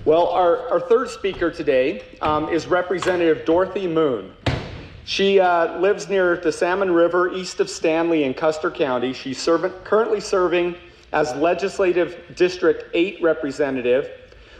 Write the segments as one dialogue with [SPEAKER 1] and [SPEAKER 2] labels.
[SPEAKER 1] Well, our third speaker today is Representative Dorothy Moon. She lives near the Salmon River, east of Stanley in Custer County. She's currently serving as Legislative District 8 representative,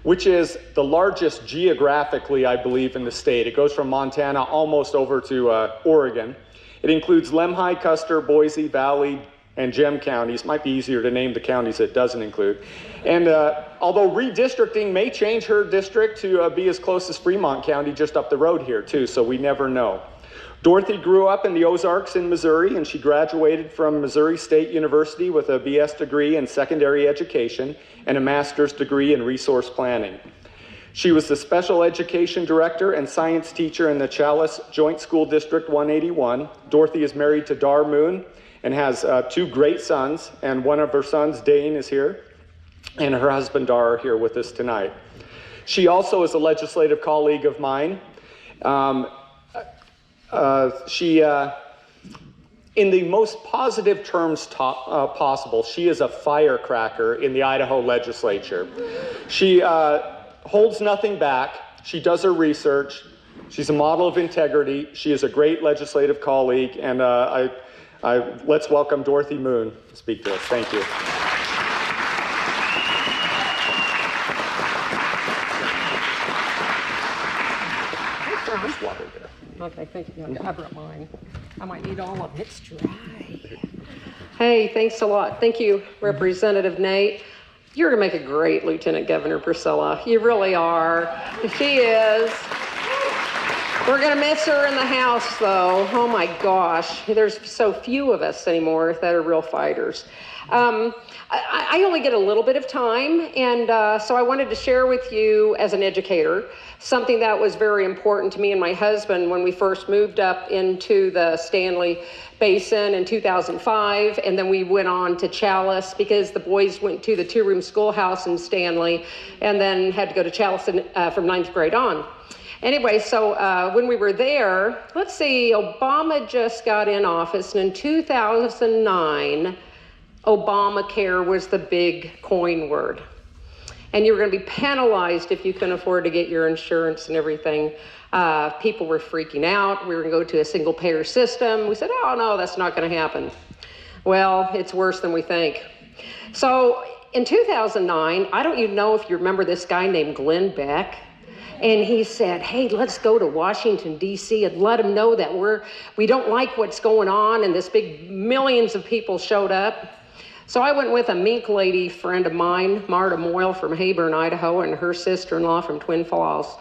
[SPEAKER 1] which is the largest geographically, I believe, in the state. It goes from Montana almost over to Oregon. It includes Lemhi, Custer, Boise, Valley, and Gem counties. Might be easier to name the counties it doesn't include. And although redistricting may change her district to be as close as Fremont County just up the road here too, so we never know. Dorothy grew up in the Ozarks in Missouri, and she graduated from Missouri State University with a BS degree in secondary education and a master's degree in resource planning. She was the special education director and science teacher in the Chalice Joint School District 181. Dorothy is married to Dar Moon and has two great sons, and one of her sons, Dane, is here, and her husband, Dar, are here with us tonight. She also is a legislative colleague of mine. In the most positive terms possible, she is a firecracker in the Idaho legislature. She holds nothing back. She does her research. She's a model of integrity. She is a great legislative colleague, and let's welcome Dorothy Moon to speak to us. Thank you. There's water there.
[SPEAKER 2] Okay, thank you. I brought mine. I might need all of it. It's dry. Hey, thanks a lot. Thank you, Representative Nate. You're going to make a great Lieutenant Governor, Priscilla. You really are. She is. We're going to miss her in the House, though. Oh, my gosh. There's so few of us anymore that are real fighters. I only get a little bit of time, and so I wanted to share with you, as an educator, something that was very important to me and my husband when we first moved up into the Stanley Basin in 2005, and then we went on to Chalice because the boys went to the two-room schoolhouse in Stanley and then had to go to Chalice from 9th grade on. Anyway, so when we were there, let's see, Obama just got in office, and in 2009, Obamacare was the big coin word. And you were going to be penalized if you couldn't afford to get your insurance and everything. People were freaking out. We were going to go to a single payer system. We said, oh, no, that's not going to happen. Well, it's worse than we think. So in 2009, I don't even know if you remember this guy named Glenn Beck. And he said, hey, let's go to Washington, D.C. and let them know that we don't like what's going on. And this big millions of people showed up. So I went with a mink lady friend of mine, Marta Moyle from Hayburn, Idaho, and her sister-in-law from Twin Falls.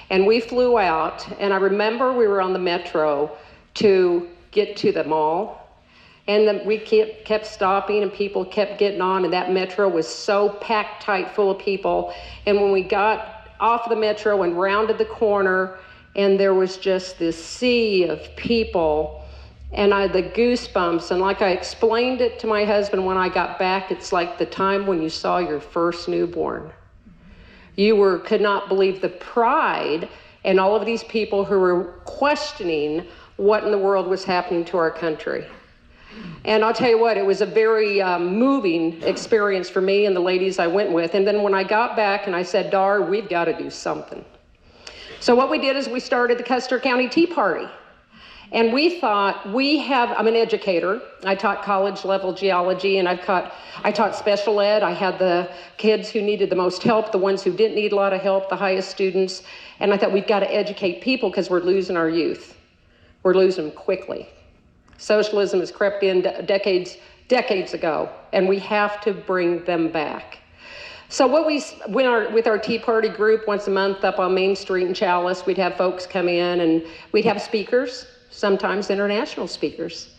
[SPEAKER 2] And we flew out, and I remember we were on the metro to get to the mall. And we kept stopping, and people kept getting on, and that metro was so packed tight full of people. And when we got off the metro and rounded the corner, and there was just this sea of people, and I had the goosebumps. And like I explained it to my husband when I got back, it's like the time when you saw your first newborn. You could not believe the pride and all of these people who were questioning what in the world was happening to our country. And I'll tell you what, it was a very moving experience for me and the ladies I went with. And then when I got back and I said, Dar, we've got to do something. So what we did is we started the Custer County Tea Party. And we thought, I'm an educator. I taught college level geology, and I taught special ed. I had the kids who needed the most help, the ones who didn't need a lot of help, the highest students. And I thought, we've got to educate people because we're losing our youth. We're losing them quickly. Socialism has crept in decades ago, and we have to bring them back. So with our Tea Party group once a month up on Main Street in Chalice, we'd have folks come in, and we'd have speakers, sometimes international speakers.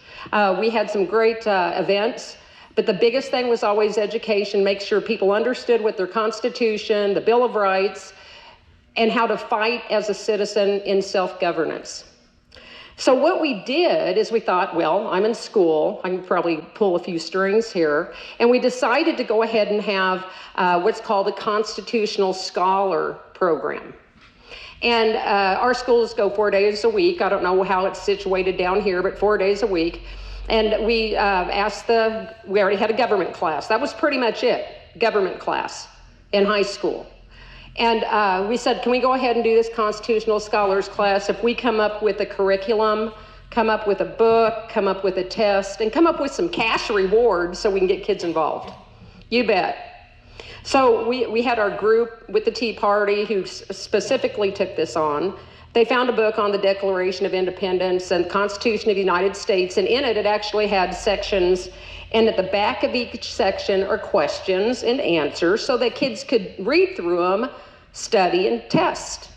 [SPEAKER 2] We had some great events, but the biggest thing was always education, make sure people understood what their Constitution, the Bill of Rights, and how to fight as a citizen in self-governance. So what we did is we thought, well, I'm in school, I can probably pull a few strings here, and we decided to go ahead and have what's called a Constitutional Scholar Program. And our schools go 4 days a week. I don't know how it's situated down here, but 4 days a week. And we already had a government class. That was pretty much it, government class in high school. And we said, can we go ahead and do this Constitutional Scholars class if we come up with a curriculum, come up with a book, come up with a test, and come up with some cash rewards so we can get kids involved? You bet. So we had our group with the Tea Party who specifically took this on. They found a book on the Declaration of Independence and the Constitution of the United States, and in it, it actually had sections, and at the back of each section are questions and answers so that kids could read through them, study, and test,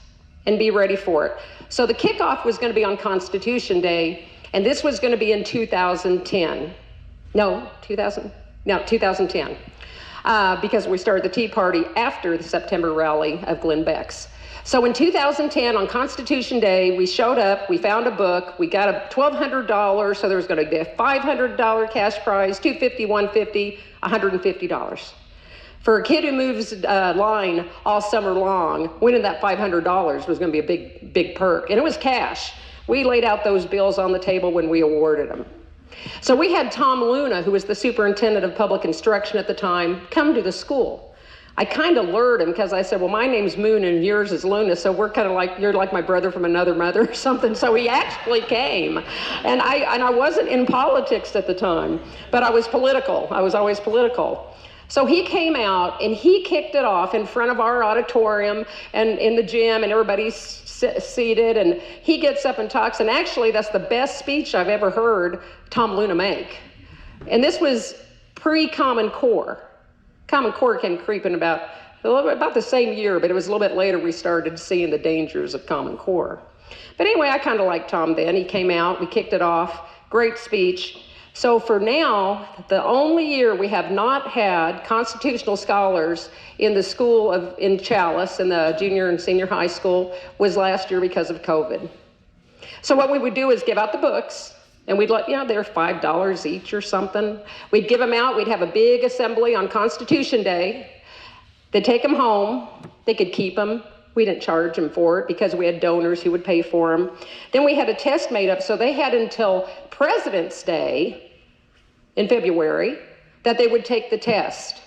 [SPEAKER 2] and be ready for it. So the kickoff was going to be on Constitution Day, and this was going to be in 2010. 2010. Because we started the Tea Party after the September rally of Glenn Beck's. So in 2010, on Constitution Day, we showed up, we found a book, we got a $1,200, so there was going to be a $500 cash prize, $250, $150, $150. For a kid who moves line all summer long, winning that $500 was going to be a big, big perk, and it was cash. We laid out those bills on the table when we awarded them. So we had Tom Luna, who was the superintendent of public instruction at the time, come to the school. I kind of lured him because I said, well, my name's Moon and yours is Luna, so we're kind of like, you're like my brother from another mother or something. So he actually came. And I wasn't in politics at the time, but I was political. I was always political. So he came out and he kicked it off in front of our auditorium and in the gym, and everybody's seated, and he gets up and talks, and actually that's the best speech I've ever heard Tom Luna make. And this was pre-Common Core. Common Core came creeping about the same year, but it was a little bit later we started seeing the dangers of Common Core. But anyway, I kind of liked Tom then. He came out, we kicked it off, great speech. So for now, the only year we have not had constitutional scholars in the school in Chalice, in the junior and senior high school, was last year because of COVID. So what we would do is give out the books, and we'd let, they're $5 each or something. We'd give them out, we'd have a big assembly on Constitution Day. They'd take them home, they could keep them. We didn't charge them for it because we had donors who would pay for them. Then we had a test made up, so they had until President's Day in February that they would take the test.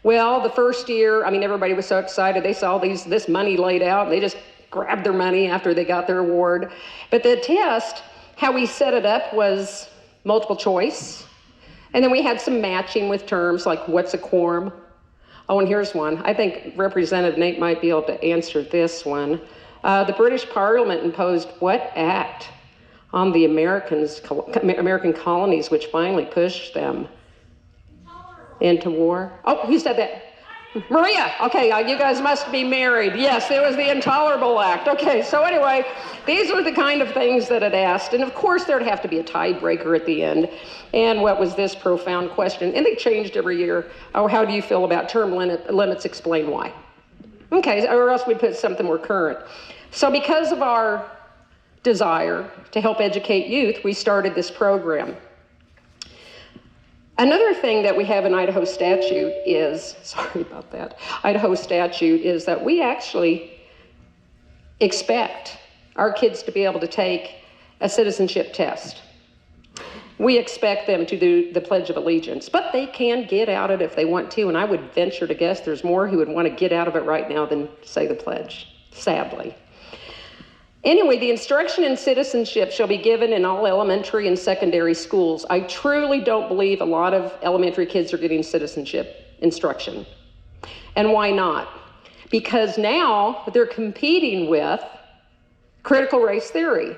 [SPEAKER 2] Well, the first year, everybody was so excited. They saw this money laid out, and they just grabbed their money after they got their award. But the test, how we set it up was multiple choice. And then we had some matching with terms like, what's a quorum? Oh, and here's one. I think Representative Nate might be able to answer this one. The British Parliament imposed what act on the American colonies, which finally pushed them into war? Oh, who said that? Maria. Okay, you guys must be married. Yes, it was the Intolerable Act. Okay, so anyway, these were the kind of things that it asked. And of course, there'd have to be a tiebreaker at the end. And what was this profound question? And they changed every year. Oh, how do you feel about term limits? Explain why. Okay, or else we'd put something more current. So because of our desire to help educate youth, we started this program. Another thing that we have in Idaho statute is, Idaho statute is that we actually expect our kids to be able to take a citizenship test. We expect them to do the Pledge of Allegiance, but they can get out of it if they want to, and I would venture to guess there's more who would want to get out of it right now than say the pledge, sadly. Anyway, the instruction in citizenship shall be given in all elementary and secondary schools. I truly don't believe a lot of elementary kids are getting citizenship instruction. And why not? Because now they're competing with critical race theory.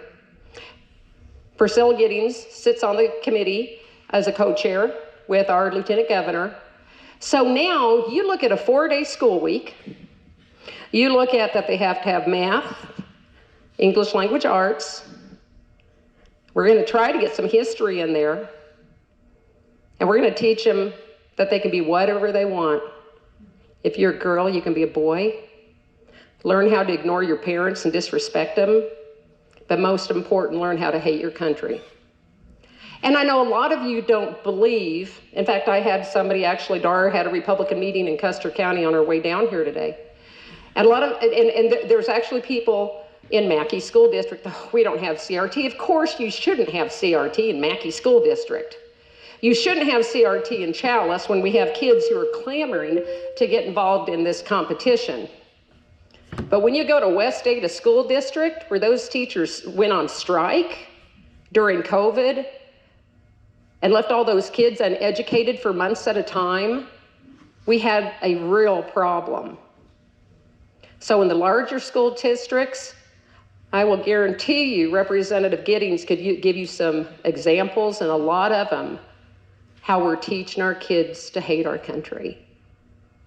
[SPEAKER 2] Priscilla Giddings sits on the committee as a co-chair with our lieutenant governor. So now you look at a 4-day school week. You look at that they have to have math, English language arts. We're going to try to get some history in there. And we're going to teach them that they can be whatever they want. If you're a girl, you can be a boy. Learn how to ignore your parents and disrespect them. But most important, learn how to hate your country. And I know a lot of you don't believe, in fact, I had somebody, actually, Dar had a Republican meeting in Custer County on her way down here today. And there's actually people in Mackey School District, oh, we don't have CRT. Of course, you shouldn't have CRT in Mackey School District. You shouldn't have CRT in Chalice when we have kids who are clamoring to get involved in this competition. But when you go to West Ada School District, where those teachers went on strike during COVID and left all those kids uneducated for months at a time, we had a real problem. So in the larger school districts, I will guarantee you Representative Giddings could give you some examples, and a lot of them, how we're teaching our kids to hate our country.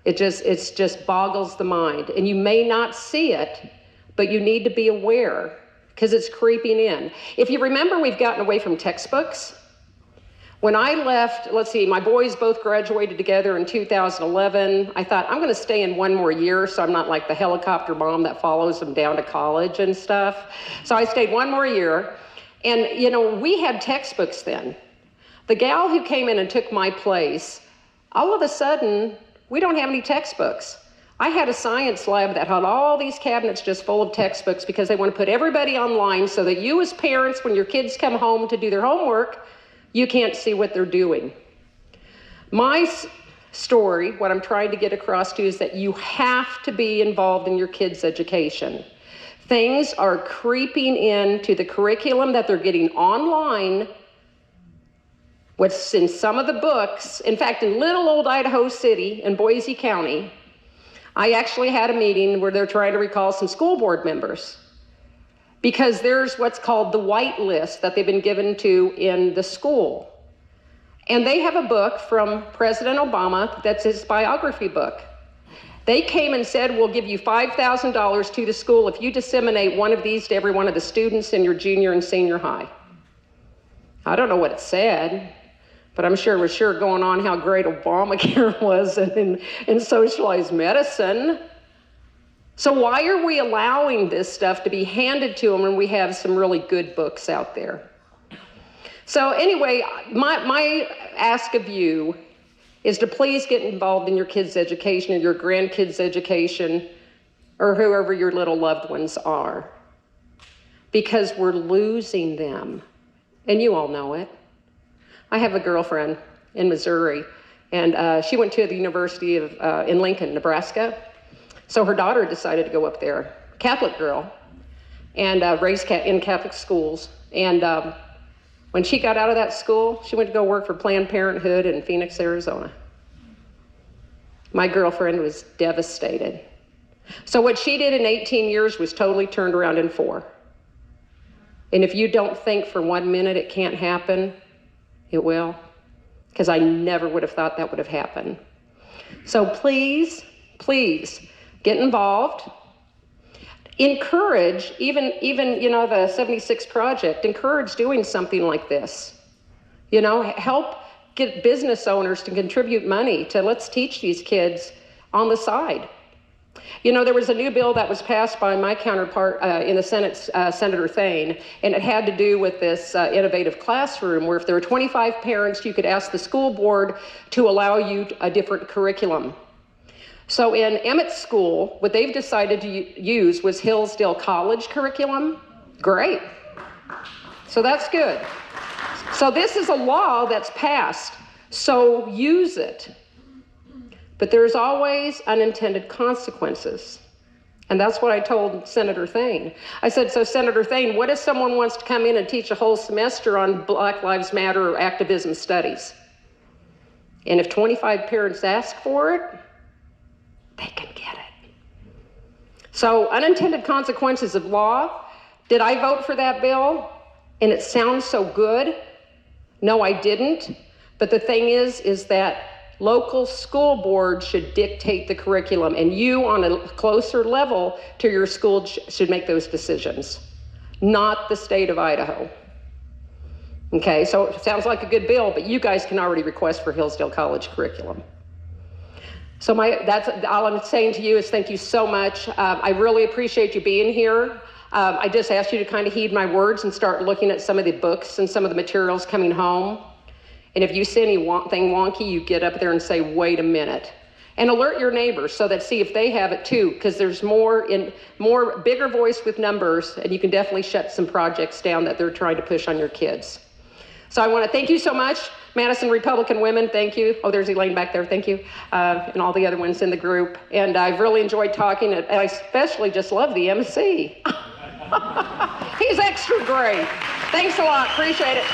[SPEAKER 2] It just boggles the mind. And you may not see it, but you need to be aware because it's creeping in. If you remember, we've gotten away from textbooks. When I left, let's see, my boys both graduated together in 2011. I thought, I'm going to stay in one more year so I'm not like the helicopter mom that follows them down to college and stuff. So I stayed one more year. And, you know, we had textbooks then. The gal who came in and took my place, all of a sudden, we don't have any textbooks. I had a science lab that had all these cabinets just full of textbooks because they want to put everybody online so that you as parents, when your kids come home to do their homework, you can't see what they're doing. My story, what I'm trying to get across to you is that you have to be involved in your kids' education. Things are creeping into the curriculum that they're getting online. What's in some of the books, in fact, in little old Idaho City in Boise County, I actually had a meeting where they're trying to recall some school board members because there's what's called the white list that they've been given to in the school. And they have a book from President Obama that's his biography book. They came and said, we'll give you $5,000 to the school if you disseminate one of these to every one of the students in your junior and senior high. I don't know what it said, but I'm sure it was going on how great Obamacare was in socialized medicine. So why are we allowing this stuff to be handed to them when we have some really good books out there? So anyway, my ask of you is to please get involved in your kids' education or your grandkids' education or whoever your little loved ones are, because we're losing them. And you all know it. I have a girlfriend in Missouri, and she went to the University of in Lincoln, Nebraska. So her daughter decided to go up there, Catholic girl, and raised in Catholic schools. And when she got out of that school, she went to go work for Planned Parenthood in Phoenix, Arizona. My girlfriend was devastated. So what she did in 18 years was totally turned around in 4. And if you don't think for 1 minute it can't happen, it will, because I never would have thought that would have happened. So please, please get involved. Encourage, even you know, the 76 Project, encourage doing something like this. You know, help get business owners to contribute money to let's teach these kids on the side. You know, there was a new bill that was passed by my counterpart in the Senate, Senator Thane, and it had to do with this innovative classroom where if there were 25 parents, you could ask the school board to allow you a different curriculum. So in Emmett's school, what they've decided to use was Hillsdale College curriculum. Great. So that's good. So this is a law that's passed, so use it. But there's always unintended consequences. And that's what I told Senator Thane. I said, so Senator Thane, what if someone wants to come in and teach a whole semester on Black Lives Matter or activism studies? And if 25 parents ask for it, they can get it. So unintended consequences of law. Did I vote for that bill? And it sounds so good. No, I didn't. But the thing is that local school boards should dictate the curriculum, and you on a closer level to your school should make those decisions, not the state of Idaho. Okay, so it sounds like a good bill, but you guys can already request for Hillsdale College curriculum. So that's all I'm saying to you is thank you so much. I really appreciate you being here. I just asked you to kind of heed my words and start looking at some of the books and some of the materials coming home. And if you see anything wonky, you get up there and say, wait a minute. And alert your neighbors so that see if they have it too, because there's bigger voice with numbers, and you can definitely shut some projects down that they're trying to push on your kids. So I want to thank you so much. Madison Republican Women, thank you. Oh, there's Elaine back there, thank you. And all the other ones in the group. And I've really enjoyed talking, and I especially just love the MC. He's extra great. Thanks a lot, appreciate it.